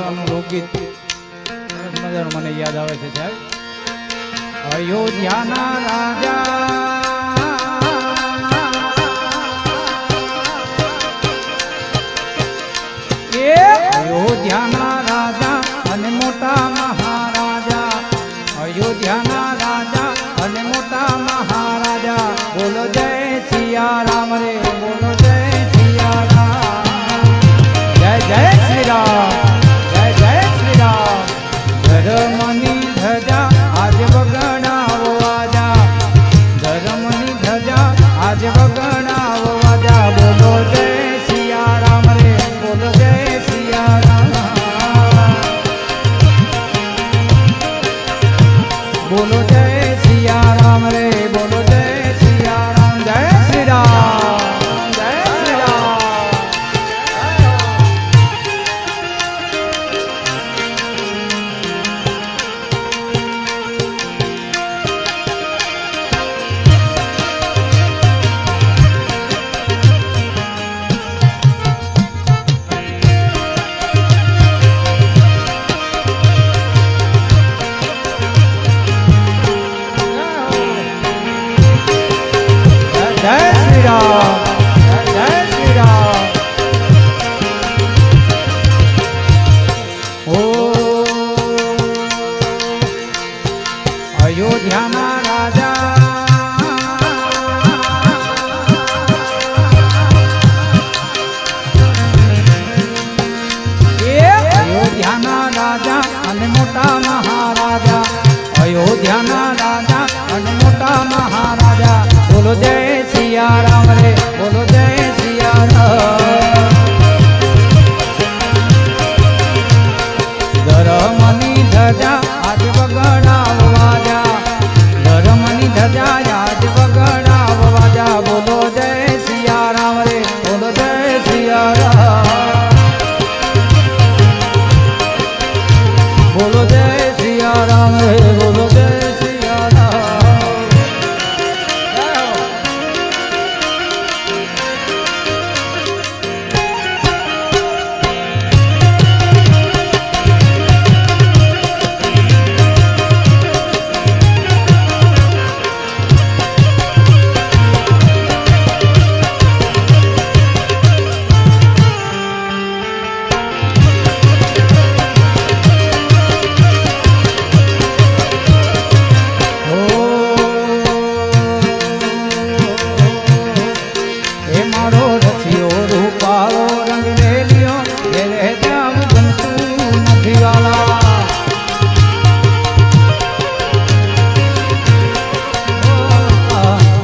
ભગવાનનું લોકગીત સરસ મજાનું મને યાદ આવે છે સાહેબ. અયોધ્યાના રાજા અયોધ્યાના રાજા અને મોટા મહારાજા, અયોધ્યાના રાજા અને મોટા મહારાજા, બોલો જય સિયારામ રે, બોલો જય સિયારામ, જય જય શ્રી રામ, જય જય શ્રી રામ. ધર્મની ધજા આજે વગડાવો આજા, ધર્મની ધજા આજે વગડાવો આજા, બોલો જય સિયારામ રે, બોલો જય સિયારામ, બોલો જય સિયારામ રે, બોલો જય સિયારામ, જય શ્રી રામ, જય શ્રી રામ. જય શ્રી રામ, જય શ્રી રામ. ઓ અયોધ્યાના રાજા અયોધ્યાના રાજા અને મોટા મહારાજા, અયોધ્યાના રાજા અને મોટા મહારાજા, બોલો જય સિયારામ રે, બોલો જય સિયારામ. ધર્મની ધજા આજ વગડાવો આજા, ધર્મની ધજા આજ વગડાવો આજા, બોલો જય સિયારામ રે, બોલો જય સિયારામ, બોલો જય સિયારામ રે, બોલો જય સિયારામ.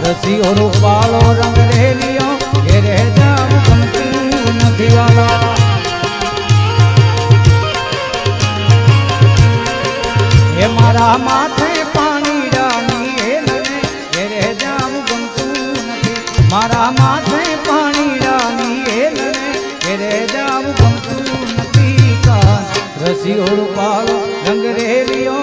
રસિયો રૂપાળો રંગ રેલિયો ઘેરે જાવ ગમતું નથી વાલા, એ મારા માથે પાણી ડાની એ ઘેરે જાવ ગમતું નથી, મારા માથે પાણી ડાની એ ઘેરે જાવ ગમતું નથી. રસિયો રૂપાળો રંગ રેલિયો